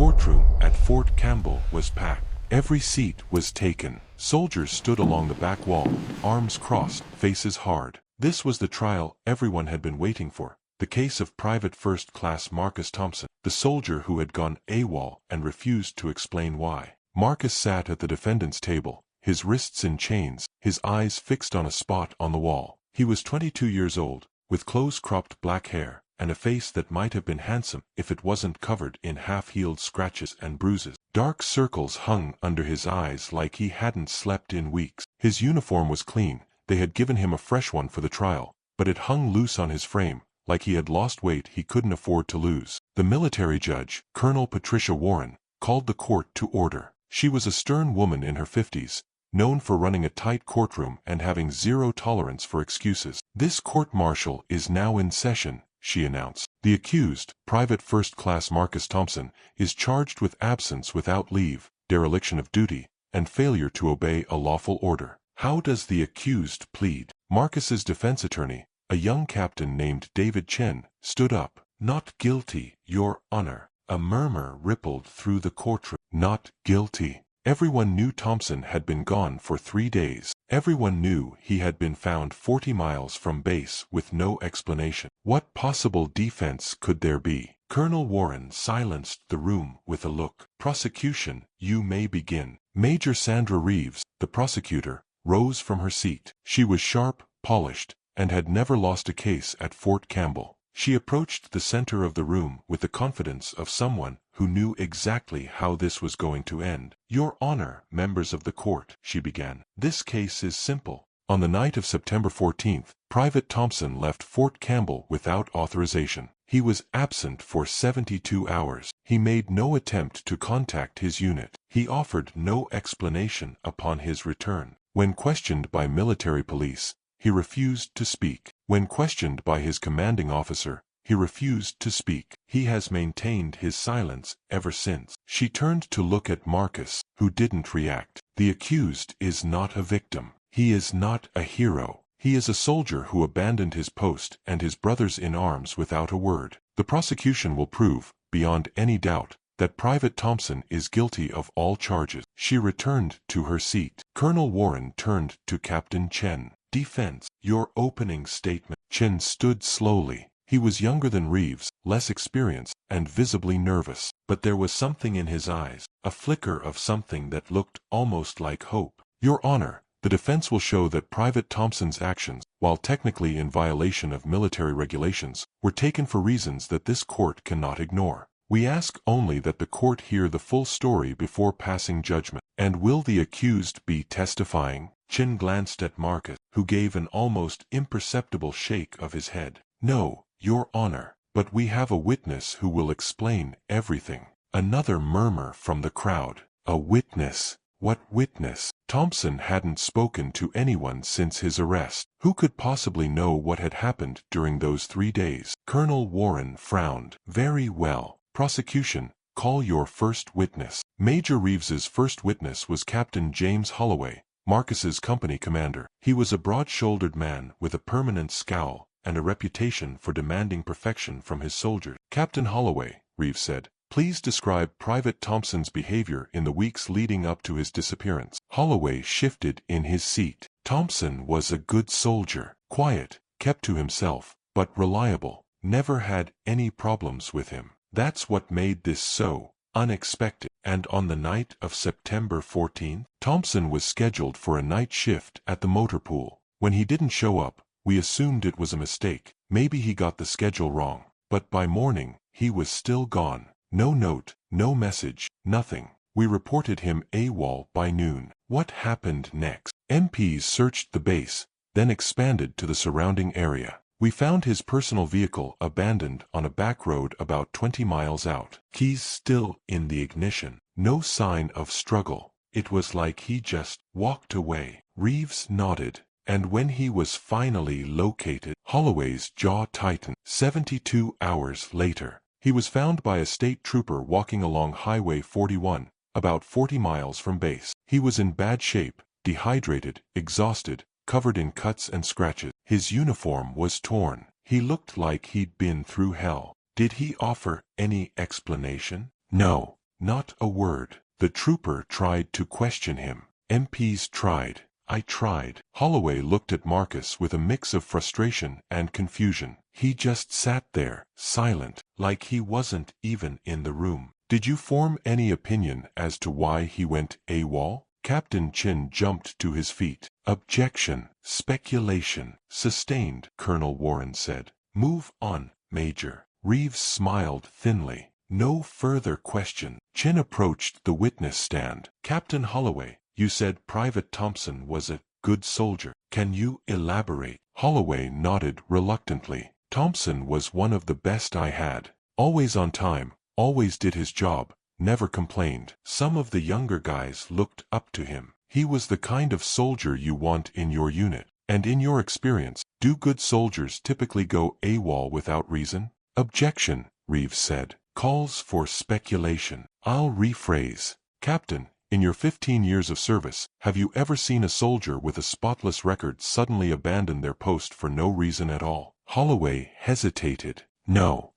courtroom at Fort Campbell was packed. Every seat was taken. Soldiers stood along the back wall, arms crossed, faces hard. This was the trial everyone had been waiting for. The case of Private First Class Marcus Thompson, the soldier who had gone AWOL and refused to explain why. Marcus sat at the defendant's table, his wrists in chains, his eyes fixed on a spot on the wall. He was 22 years old, with close-cropped black hair, and a face that might have been handsome if it wasn't covered in half-healed scratches and bruises. Dark circles hung under his eyes like he hadn't slept in weeks. His uniform was clean. They had given him a fresh one for the trial, but it hung loose on his frame, like he had lost weight he couldn't afford to lose. The military judge, Colonel Patricia Warren, called the court to order. She was a stern woman in her 50s, known for running a tight courtroom and having zero tolerance for excuses. "This court-martial is now in session," she announced. "The accused, Private First Class Marcus Thompson, is charged with absence without leave, dereliction of duty, and failure to obey a lawful order." How does the accused plead? Marcus's defense attorney, a young captain named David Chen, stood up. "Not guilty, Your Honor." A murmur rippled through the courtroom. Not guilty. Everyone knew Thompson had been gone for 3 days. Everyone knew he had been found 40 miles from base with no explanation. What possible defense could there be? Colonel Warren silenced the room with a look. "Prosecution, you may begin." Major Sandra Reeves, the prosecutor, rose from her seat. She was sharp, polished, and had never lost a case at Fort Campbell. She approached the center of the room with the confidence of someone who knew exactly how this was going to end. "Your Honor, members of the court," she began. "This case is simple. On the night of September 14th, Private Thompson left Fort Campbell without authorization. He was absent for 72 hours. He made no attempt to contact his unit. He offered no explanation upon his return. When questioned by military police, he refused to speak. When questioned by his commanding officer, he refused to speak. He has maintained his silence ever since." She turned to look at Marcus, who didn't react. "The accused is not a victim. He is not a hero. He is a soldier who abandoned his post and his brothers in arms without a word. The prosecution will prove, beyond any doubt, that Private Thompson is guilty of all charges." She returned to her seat. Colonel Warren turned to Captain Chen. "Defense, your opening statement." Chen stood slowly. He was younger than Reeves, less experienced, and visibly nervous. But there was something in his eyes, a flicker of something that looked almost like hope. "Your Honor, the defense will show that Private Thompson's actions, while technically in violation of military regulations, were taken for reasons that this court cannot ignore. We ask only that the court hear the full story before passing judgment." "And will the accused be testifying?" Chen glanced at Marcus, who gave an almost imperceptible shake of his head. "No, Your Honor, but we have a witness who will explain everything." Another murmur from the crowd. A witness? What witness? Thompson hadn't spoken to anyone since his arrest. Who could possibly know what had happened during those 3 days? Colonel Warren frowned. "Very well. Prosecution, call your first witness." Major Reeves's first witness was Captain James Holloway, Marcus's company commander. He was a broad-shouldered man with a permanent scowl and a reputation for demanding perfection from his soldiers. "Captain Holloway," Reeves said, "please describe Private Thompson's behavior in the weeks leading up to his disappearance." Holloway shifted in his seat. "Thompson was a good soldier, quiet, kept to himself, but reliable. Never had any problems with him. That's what made this so unexpected." "And on the night of September 14th, Thompson was scheduled for a night shift at the motor pool. When he didn't show up, we assumed it was a mistake. Maybe he got the schedule wrong. But by morning, he was still gone. No note, no message, nothing. We reported him AWOL by noon." What happened next? MPs searched the base, then expanded to the surrounding area. "We found his personal vehicle abandoned on a back road about 20 miles out. Keys still in the ignition. No sign of struggle. It was like he just walked away." Reeves nodded. "And when he was finally located?" Holloway's jaw tightened. 72 hours later. He was found by a state trooper walking along Highway 41, about 40 miles from base. He was in bad shape, dehydrated, exhausted, covered in cuts and scratches. His uniform was torn. He looked like he'd been through hell. Did he offer any explanation? No. Not a word. The trooper tried to question him. MPs tried. I tried. Holloway looked at Marcus with a mix of frustration and confusion. He just sat there, silent, like he wasn't even in the room. Did you form any opinion as to why he went AWOL? Captain Chin jumped to his feet. Objection. Speculation. Sustained, Colonel Warren said. Move on, Major. Reeves smiled thinly. No further question. Chin approached the witness stand. Captain Holloway, you said Private Thompson was a good soldier. Can you elaborate? Holloway nodded reluctantly. Thompson was one of the best I had. Always on time, always did his job, never complained. Some of the younger guys looked up to him. He was the kind of soldier you want in your unit. And in your experience, do good soldiers typically go AWOL without reason? Objection, Reeves said. Calls for speculation. I'll rephrase. Captain, in your 15 years of service, have you ever seen a soldier with a spotless record suddenly abandon their post for no reason at all? Holloway hesitated. No,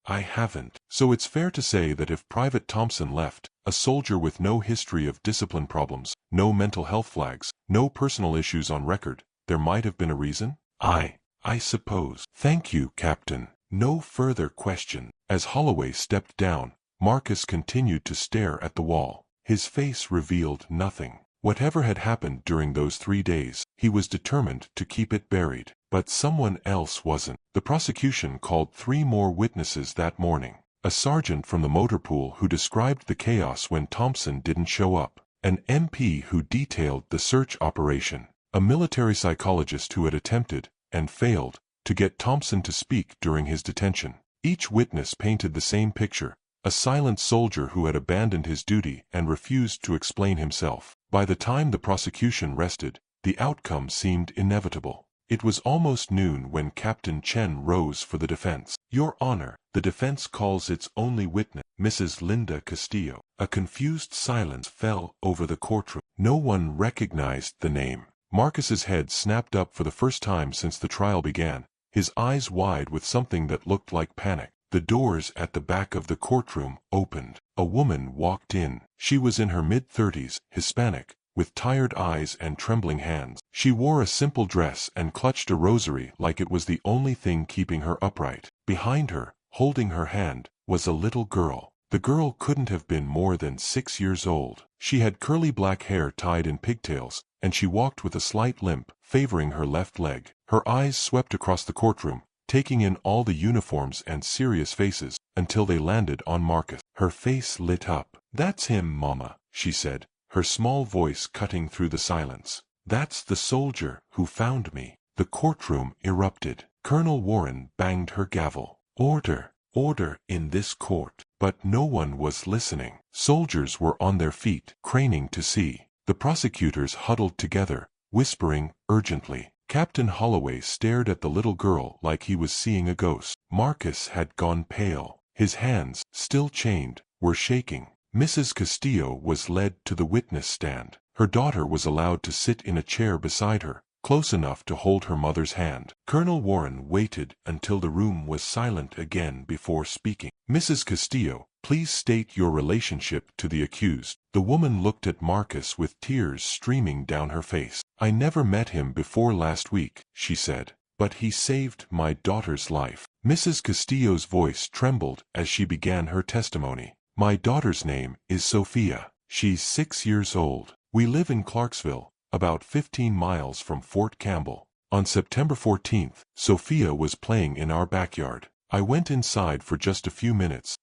I haven't. So it's fair to say that if Private Thompson left, a soldier with no history of discipline problems, no mental health flags, no personal issues on record, there might have been a reason? I suppose. Thank you, Captain. No further question. As Holloway stepped down, Marcus continued to stare at the wall. His face revealed nothing. Whatever had happened during those 3 days, he was determined to keep it buried. But someone else wasn't. The prosecution called 3 more witnesses that morning. A sergeant from the motor pool who described the chaos when Thompson didn't show up. An MP who detailed the search operation. A military psychologist who had attempted, and failed, to get Thompson to speak during his detention. Each witness painted the same picture. A silent soldier who had abandoned his duty and refused to explain himself. By the time the prosecution rested, the outcome seemed inevitable. It was almost noon when Captain Chen rose for the defense. Your Honor, the defense calls its only witness, Mrs. Linda Castillo. A confused silence fell over the courtroom. No one recognized the name. Marcus's head snapped up for the first time since the trial began, his eyes wide with something that looked like panic. The doors at the back of the courtroom opened. A woman walked in. She was in her mid-30s, Hispanic, with tired eyes and trembling hands. She wore a simple dress and clutched a rosary like it was the only thing keeping her upright. Behind her, holding her hand, was a little girl. The girl couldn't have been more than 6 years old. She had curly black hair tied in pigtails, and she walked with a slight limp, favoring her left leg. Her eyes swept across the courtroom, taking in all the uniforms and serious faces, until they landed on Marcus. Her face lit up. That's him, Mama, she said, her small voice cutting through the silence. That's the soldier who found me. The courtroom erupted. Colonel Warren banged her gavel. Order in this court. But no one was listening. Soldiers were on their feet, craning to see. The prosecutors huddled together, whispering urgently. Captain Holloway stared at the little girl like he was seeing a ghost. Marcus had gone pale. His hands, still chained, were shaking. Mrs. Castillo was led to the witness stand. Her daughter was allowed to sit in a chair beside her, close enough to hold her mother's hand. Colonel Warren waited until the room was silent again before speaking. Mrs. Castillo, please state your relationship to the accused. The woman looked at Marcus with tears streaming down her face. I never met him before last week, she said, but he saved my daughter's life. Mrs. Castillo's voice trembled as she began her testimony. My daughter's name is Sophia. She's 6 years old. We live in Clarksville, about 15 miles from Fort Campbell. On September 14th, Sophia was playing in our backyard. I went inside for just a few minutes,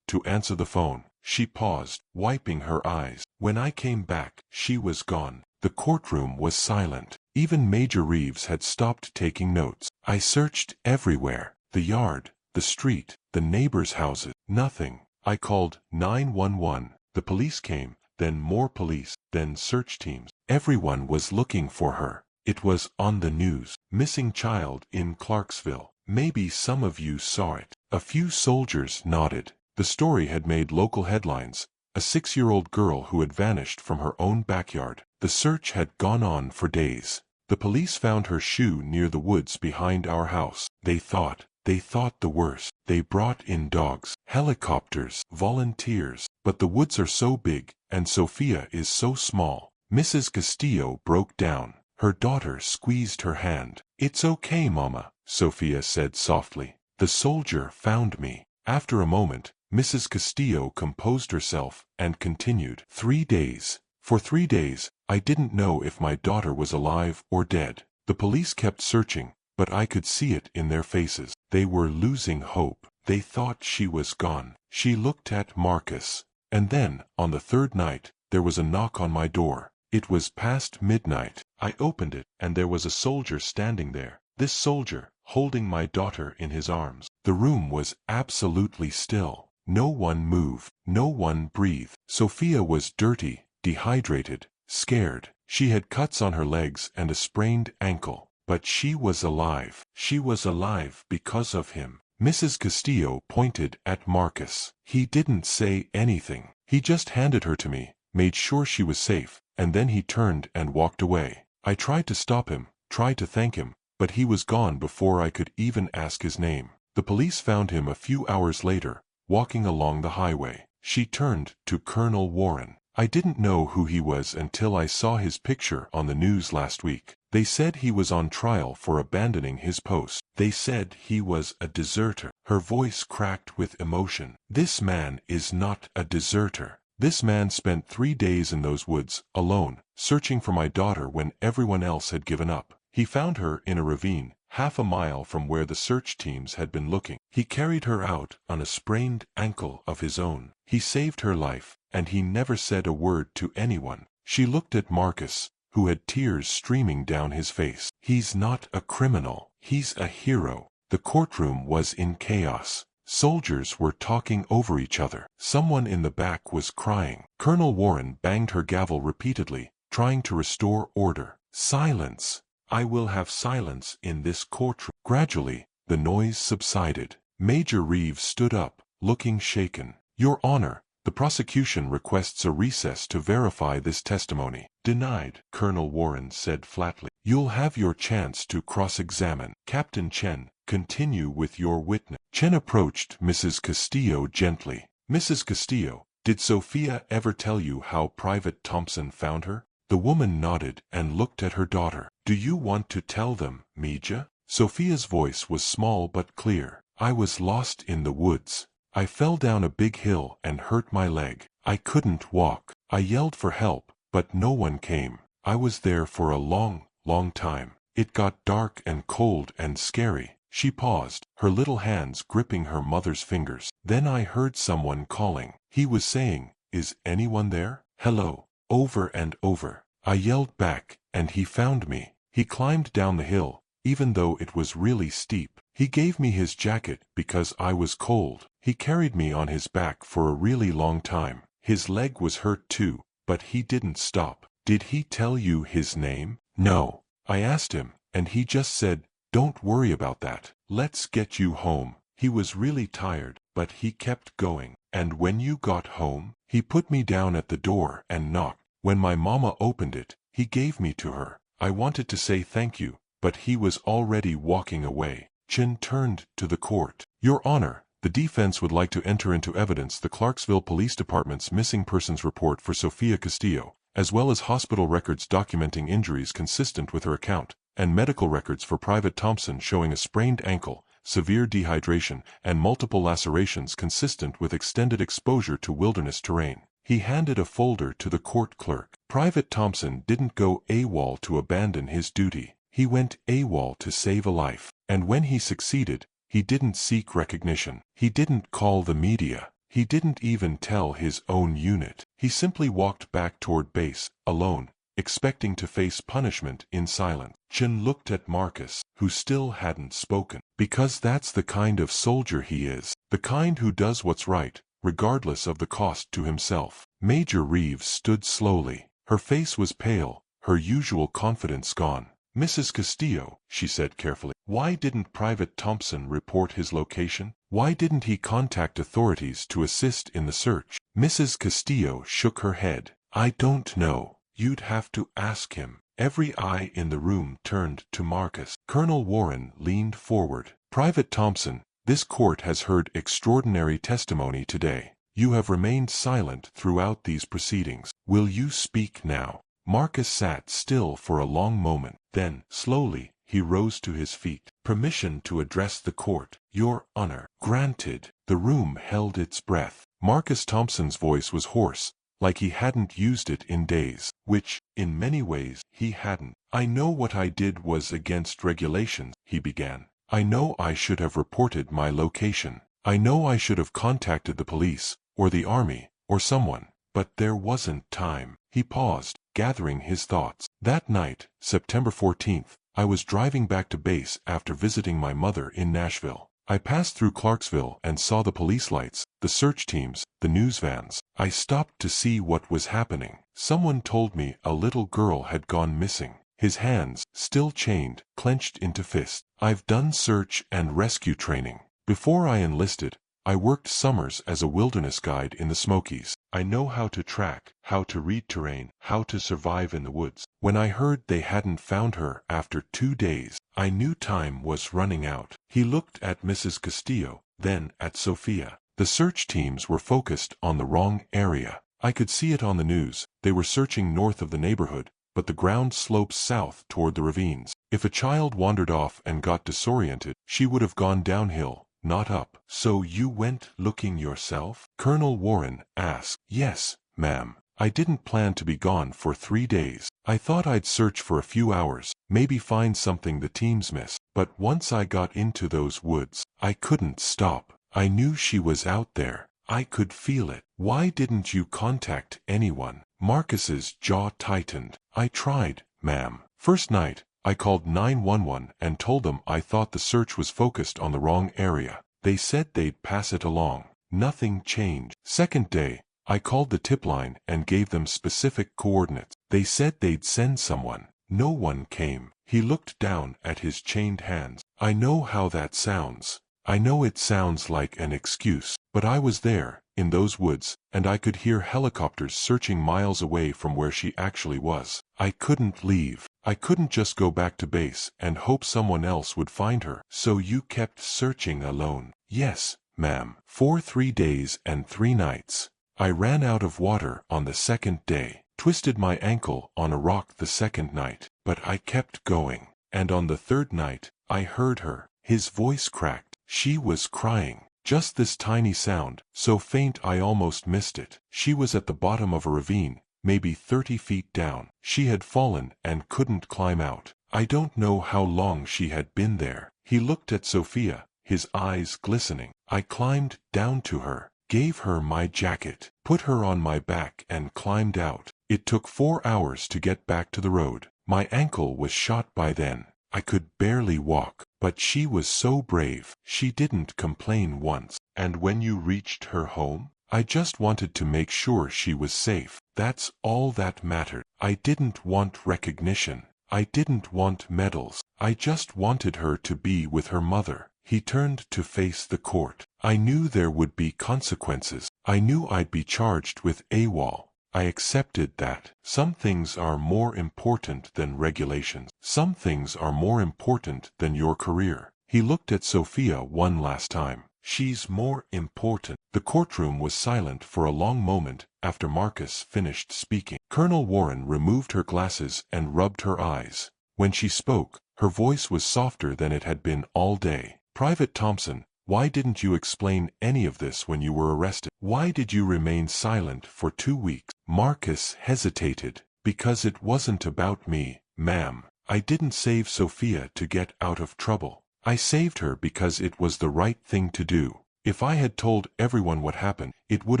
to answer the phone. She paused, wiping her eyes. When I came back, she was gone. The courtroom was silent. Even Major Reeves had stopped taking notes. I searched everywhere. The yard, the street, the neighbors' houses. Nothing. I called 911. The police came, then more police, then search teams. Everyone was looking for her. It was on the news. Missing child in Clarksville. Maybe some of you saw it. A few soldiers nodded. The story had made local headlines. A 6-year-old girl who had vanished from her own backyard. The search had gone on for days. The police found her shoe near the woods behind our house. They thought They thought the worst. They brought in dogs, helicopters, volunteers. But the woods are so big, and Sophia is so small. Mrs. Castillo broke down. Her daughter squeezed her hand. "It's okay, Mama," Sophia said softly. "The soldier found me." After a moment, Mrs. Castillo composed herself and continued. 3 days. For 3 days, I didn't know if my daughter was alive or dead. The police kept searching, but I could see it in their faces. They were losing hope. They thought she was gone. She looked at Marcus. And then, on the 3rd night, there was a knock on my door. It was past midnight. I opened it, and there was a soldier standing there. This soldier, holding my daughter in his arms. The room was absolutely still. No one moved. No one breathed. Sophia was dirty, dehydrated, scared. She had cuts on her legs and a sprained ankle. But she was alive. She was alive because of him. Mrs. Castillo pointed at Marcus. He didn't say anything. He just handed her to me, made sure she was safe, and then he turned and walked away. I tried to stop him, tried to thank him, but he was gone before I could even ask his name. The police found him a few hours later, walking along the highway. She turned to Colonel Warren. "I didn't know who he was until I saw his picture on the news last week. They said he was on trial for abandoning his post. They said he was a deserter." Her voice cracked with emotion. "This man is not a deserter. This man spent 3 days in those woods, alone, searching for my daughter when everyone else had given up. He found her in a ravine, half a mile from where the search teams had been looking. He carried her out on a sprained ankle of his own. He saved her life, and he never said a word to anyone." She looked at Marcus, who had tears streaming down his face. "He's not a criminal. He's a hero." The courtroom was in chaos. Soldiers were talking over each other. Someone in the back was crying. Colonel Warren banged her gavel repeatedly, trying to restore order. "Silence. I will have silence in this courtroom." Gradually, the noise subsided. Major Reeves stood up, looking shaken. "Your Honor, the prosecution requests a recess to verify this testimony." "Denied," Colonel Warren said flatly. "You'll have your chance to cross-examine. Captain Chen, continue with your witness." Chen approached Mrs. Castillo gently. "Mrs. Castillo, did Sophia ever tell you how Private Thompson found her?" The woman nodded and looked at her daughter. "Do you want to tell them, Mija?" Sophia's voice was small but clear. "I was lost in the woods. I fell down a big hill and hurt my leg. I couldn't walk. I yelled for help, but no one came. I was there for a long, long time. It got dark and cold and scary." She paused, her little hands gripping her mother's fingers. "Then I heard someone calling. He was saying, 'Is anyone there? Hello?' over and over. I yelled back, and he found me. He climbed down the hill, even though it was really steep. He gave me his jacket because I was cold. He carried me on his back for a really long time. His leg was hurt too, but he didn't stop." "Did he tell you his name?" "No. I asked him, and he just said, 'Don't worry about that. Let's get you home.' He was really tired, but he kept going. And when you got home, he put me down at the door and knocked. When my mama opened it, he gave me to her. I wanted to say thank you, but he was already walking away." Chen turned to the court. "Your Honor, the defense would like to enter into evidence the Clarksville Police Department's missing persons report for Sophia Castillo, as well as hospital records documenting injuries consistent with her account, and medical records for Private Thompson showing a sprained ankle, severe dehydration, and multiple lacerations consistent with extended exposure to wilderness terrain." He handed a folder to the court clerk. "Private Thompson didn't go AWOL to abandon his duty. He went AWOL to save a life. And when he succeeded, he didn't seek recognition. He didn't call the media. He didn't even tell his own unit. He simply walked back toward base, alone, expecting to face punishment in silence." Chen looked at Marcus, who still hadn't spoken. "Because that's the kind of soldier he is. The kind who does what's right, regardless of the cost to himself." Major Reeves stood slowly. Her face was pale, her usual confidence gone. "Mrs. Castillo," she said carefully, "why didn't Private Thompson report his location? Why didn't he contact authorities to assist in the search?" Mrs. Castillo shook her head. "I don't know. You'd have to ask him." Every eye in the room turned to Marcus. Colonel Warren leaned forward. Private Thompson, this court has heard extraordinary testimony today. You have remained silent throughout these proceedings. Will you speak now? Marcus sat still for a long moment. Then, slowly, he rose to his feet. Permission to address the court, Your Honor. Granted. The room held its breath. Marcus Thompson's voice was hoarse, like he hadn't used it in days, which, in many ways, he hadn't. I know what I did was against regulations, he began. I know I should have reported my location. I know I should have contacted the police, or the army, or someone, but there wasn't time. He paused, gathering his thoughts. That night, September 14th, I was driving back to base after visiting my mother in Nashville. I passed through Clarksville and saw the police lights, the search teams, the news vans. I stopped to see what was happening. Someone told me a little girl had gone missing. His hands, still chained, clenched into fists. I've done search and rescue training. Before I enlisted, I worked summers as a wilderness guide in the Smokies. I know how to track, how to read terrain, how to survive in the woods. When I heard they hadn't found her after 2 days, I knew time was running out. He looked at Mrs. Castillo, then at Sophia. The search teams were focused on the wrong area. I could see it on the news. They were searching north of the neighborhood, but the ground slopes south toward the ravines. If a child wandered off and got disoriented, she would have gone downhill, not up. So you went looking yourself? Colonel Warren asked. Yes, ma'am. I didn't plan to be gone for 3 days. I thought I'd search for a few hours, maybe find something the teams missed. But once I got into those woods, I couldn't stop. I knew she was out there. I could feel it. Why didn't you contact anyone? Marcus's jaw tightened. I tried, ma'am. First night, I called 911 and told them I thought the search was focused on the wrong area. They said they'd pass it along. Nothing changed. Second day, I called the tip line and gave them specific coordinates. They said they'd send someone. No one came. He looked down at his chained hands. I know how that sounds. I know it sounds like an excuse, but I was there, in those woods, and I could hear helicopters searching miles away from where she actually was. I couldn't leave. I couldn't just go back to base and hope someone else would find her. So you kept searching alone? Yes, ma'am. For 3 days and 3 nights. I ran out of water on the second day, twisted my ankle on a rock the second night, but I kept going. And on the third night, I heard her. His voice cracked. She was crying. Just this tiny sound, so faint I almost missed it. She was at the bottom of a ravine, maybe 30 feet down. She had fallen and couldn't climb out. I don't know how long she had been there. He looked at Sophia, his eyes glistening. I climbed down to her, gave her my jacket, put her on my back and climbed out. It took 4 hours to get back to the road. My ankle was shot by then. I could barely walk, but she was so brave. She didn't complain once. And when you reached her home? I just wanted to make sure she was safe. That's all that mattered. I didn't want recognition. I didn't want medals. I just wanted her to be with her mother. He turned to face the court. I knew there would be consequences. I knew I'd be charged with AWOL. I accepted that. Some things are more important than regulations. Some things are more important than your career. He looked at Sophia one last time. She's more important. The courtroom was silent for a long moment after Marcus finished speaking. Colonel Warren removed her glasses and rubbed her eyes. When she spoke, her voice was softer than it had been all day. Private Thompson, why didn't you explain any of this when you were arrested? Why did you remain silent for 2 weeks? Marcus hesitated. Because it wasn't about me, ma'am. I didn't save Sophia to get out of trouble. I saved her because it was the right thing to do. If I had told everyone what happened, it would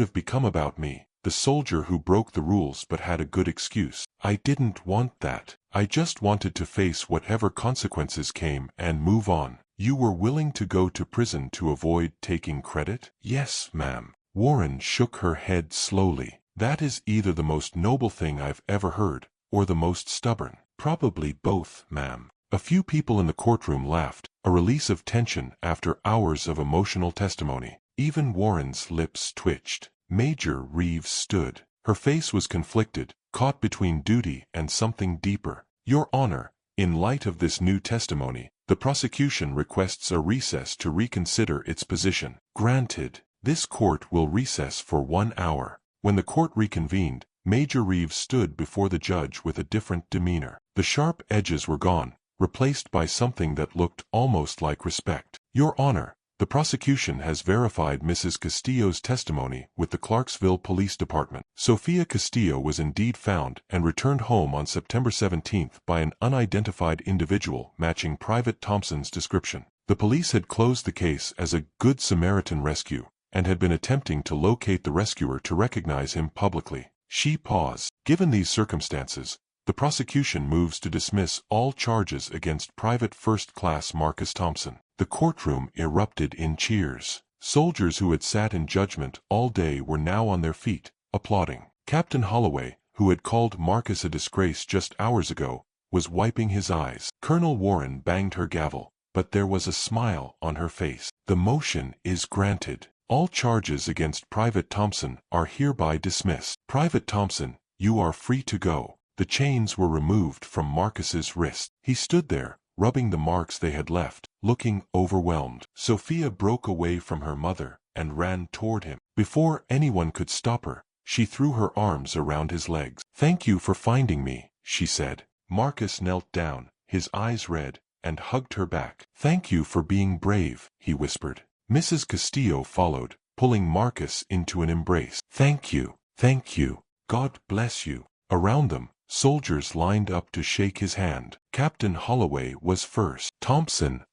have become about me, the soldier who broke the rules but had a good excuse. I didn't want that. I just wanted to face whatever consequences came and move on. You were willing to go to prison to avoid taking credit? Yes, ma'am. Warren shook her head slowly. That is either the most noble thing I've ever heard, or the most stubborn. Probably both, ma'am. A few people in the courtroom laughed, a release of tension after hours of emotional testimony. Even Warren's lips twitched. Major Reeves stood. Her face was conflicted, caught between duty and something deeper. Your Honor, in light of this new testimony, The prosecution requests a recess to reconsider its position. Granted. This court will recess for 1 hour. When the court reconvened, Major Reeves stood before the judge with a different demeanor. The sharp edges were gone, replaced by something that looked almost like respect. Your Honor, the prosecution has verified Mrs. Castillo's testimony with the Clarksville Police Department. Sophia Castillo was indeed found and returned home on September 17 by an unidentified individual matching Private Thompson's description. The police had closed the case as a Good Samaritan rescue and had been attempting to locate the rescuer to recognize him publicly. She paused. Given these circumstances, the prosecution moves to dismiss all charges against Private First Class Marcus Thompson. The courtroom erupted in cheers. Soldiers who had sat in judgment all day were now on their feet, applauding. Captain Holloway, who had called Marcus a disgrace just hours ago, was wiping his eyes. Colonel Warren banged her gavel, but there was a smile on her face. The motion is granted. All charges against Private Thompson are hereby dismissed. Private Thompson, you are free to go. The chains were removed from Marcus's wrist. He stood there, rubbing the marks they had left, looking overwhelmed. Sophia broke away from her mother and ran toward him. Before anyone could stop her, she threw her arms around his legs. "Thank you for finding me," she said. Marcus knelt down, his eyes red, and hugged her back. "Thank you for being brave," he whispered. Mrs. Castillo followed, pulling Marcus into an embrace. "Thank you, thank you. God bless you." Around them, soldiers lined up to shake his hand. Captain Holloway was first. "Thompson,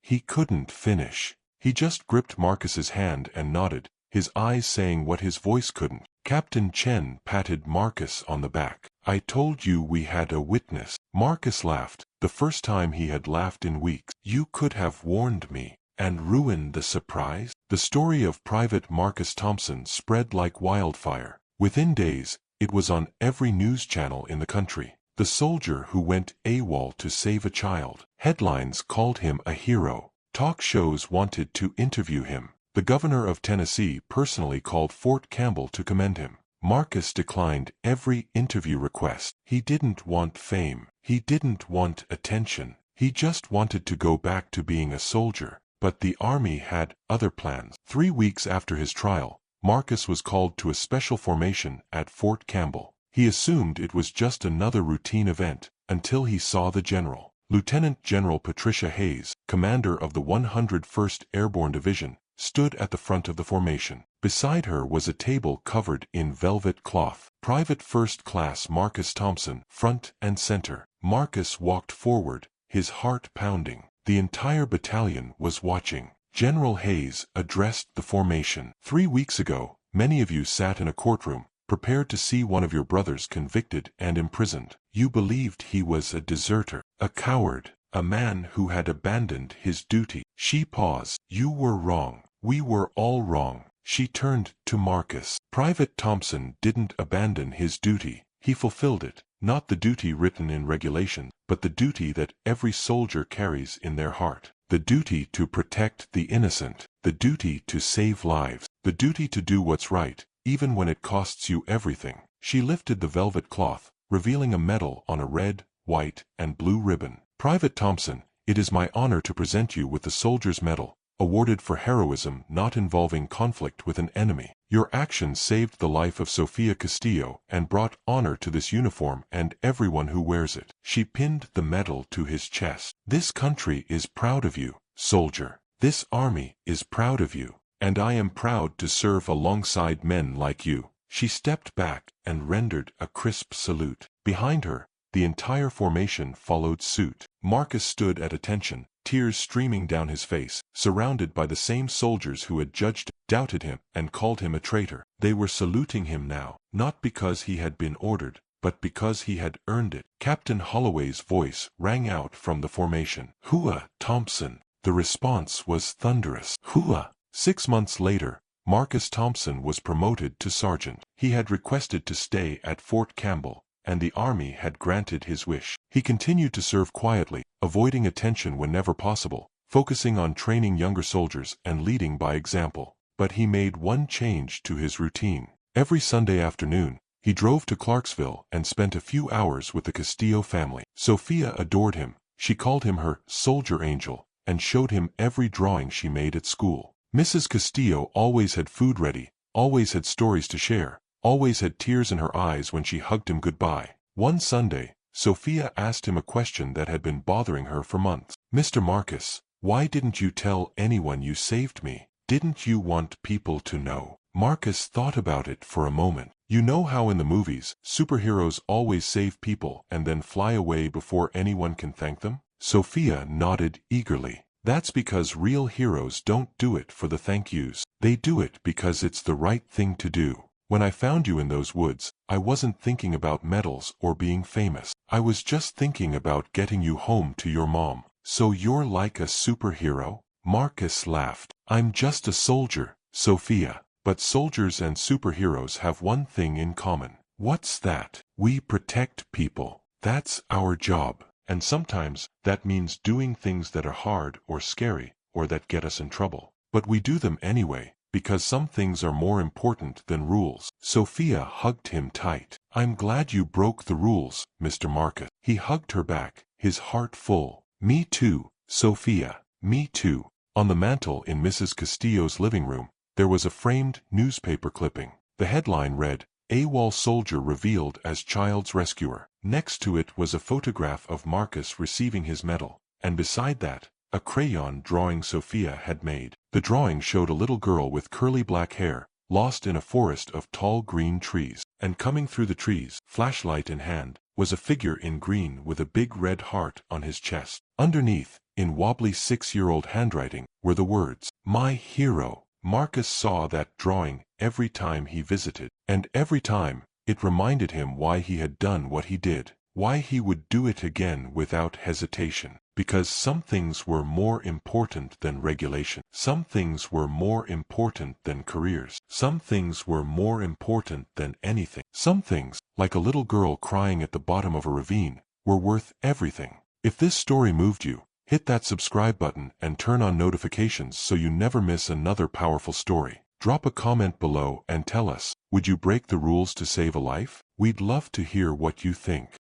He couldn't finish. He just gripped Marcus's hand and nodded, his eyes saying what his voice couldn't. Captain Chen patted Marcus on the back. "I told you we had a witness." Marcus laughed, the first time he had laughed in weeks. "You could have warned me and ruined the surprise." The story of Private Marcus Thompson spread like wildfire. Within days, it was on every news channel in the country. The soldier who went AWOL to save a child. Headlines called him a hero. Talk shows wanted to interview him. The governor of Tennessee personally called Fort Campbell to commend him. Marcus declined every interview request. He didn't want fame. He didn't want attention. He just wanted to go back to being a soldier. But the army had other plans. 3 weeks after his trial, Marcus was called to a special formation at Fort Campbell. He assumed it was just another routine event, until he saw the general. Lieutenant General Patricia Hayes, commander of the 101st Airborne Division, stood at the front of the formation. Beside her was a table covered in velvet cloth. Private First Class Marcus Thompson, front and center. Marcus walked forward, his heart pounding. The entire battalion was watching. General Hayes addressed the formation. 3 weeks ago, many of you sat in a courtroom, prepared to see one of your brothers convicted and imprisoned. You believed he was a deserter, a coward, a man who had abandoned his duty. She paused. You were wrong. We were all wrong. She turned to Marcus. Private Thompson didn't abandon his duty. He fulfilled it. Not the duty written in regulation, but the duty that every soldier carries in their heart. The duty to protect the innocent. The duty to save lives. The duty to do what's right, even when it costs you everything. She lifted the velvet cloth, revealing a medal on a red, white, and blue ribbon. Private Thompson, it is my honor to present you with the Soldier's Medal, awarded for heroism not involving conflict with an enemy. Your actions saved the life of Sophia Castillo and brought honor to this uniform and everyone who wears it. She pinned the medal to his chest. This country is proud of you, soldier. This army is proud of you, and I am proud to serve alongside men like you. She stepped back and rendered a crisp salute. Behind her, the entire formation followed suit. Marcus stood at attention, tears streaming down his face, surrounded by the same soldiers who had judged, doubted him, and called him a traitor. They were saluting him now, not because he had been ordered, but because he had earned it. Captain Holloway's voice rang out from the formation. "Hooah, Thompson!" The response was thunderous. "Hooah!" 6 months later, Marcus Thompson was promoted to sergeant. He had requested to stay at Fort Campbell, and the army had granted his wish. He continued to serve quietly, avoiding attention whenever possible, focusing on training younger soldiers and leading by example. But he made one change to his routine. Every Sunday afternoon, he drove to Clarksville and spent a few hours with the Castillo family. Sophia adored him, She called him her soldier angel and showed him every drawing she made at school. Mrs. Castillo always had food ready, always had stories to share, always had tears in her eyes when she hugged him goodbye. One Sunday, Sophia asked him a question that had been bothering her for months. "Mr. Marcus, why didn't you tell anyone you saved me? Didn't you want people to know?" Marcus thought about it for a moment. "You know how in the movies, superheroes always save people and then fly away before anyone can thank them?" Sophia nodded eagerly. "That's because real heroes don't do it for the thank yous. They do it because it's the right thing to do. When I found you in those woods, I wasn't thinking about medals or being famous. I was just thinking about getting you home to your mom. So you're like a superhero?" Marcus laughed. "I'm just a soldier, Sophia. But soldiers and superheroes have one thing in common." "What's that?" "We protect people. That's our job. And sometimes that means doing things that are hard or scary or that get us in trouble. But we do them anyway, because some things are more important than rules." Sophia hugged him tight. "I'm glad you broke the rules, Mr. Marcus." He hugged her back, his heart full. "Me too, Sophia. Me too." On the mantel in Mrs. Castillo's living room, there was a framed newspaper clipping. The headline read, "AWOL soldier revealed as child's rescuer." Next to it was a photograph of Marcus receiving his medal, and beside that, a crayon drawing Sophia had made. The drawing showed a little girl with curly black hair, lost in a forest of tall green trees, and coming through the trees, flashlight in hand, was a figure in green with a big red heart on his chest. Underneath, in wobbly 6-year-old handwriting, were the words, "My hero." Marcus saw that drawing every time he visited, and every time, it reminded him why he had done what he did, why he would do it again without hesitation. Because some things were more important than regulation. Some things were more important than careers. Some things were more important than anything. Some things, like a little girl crying at the bottom of a ravine, were worth everything. If this story moved you, hit that subscribe button and turn on notifications so you never miss another powerful story. Drop a comment below and tell us, would you break the rules to save a life? We'd love to hear what you think.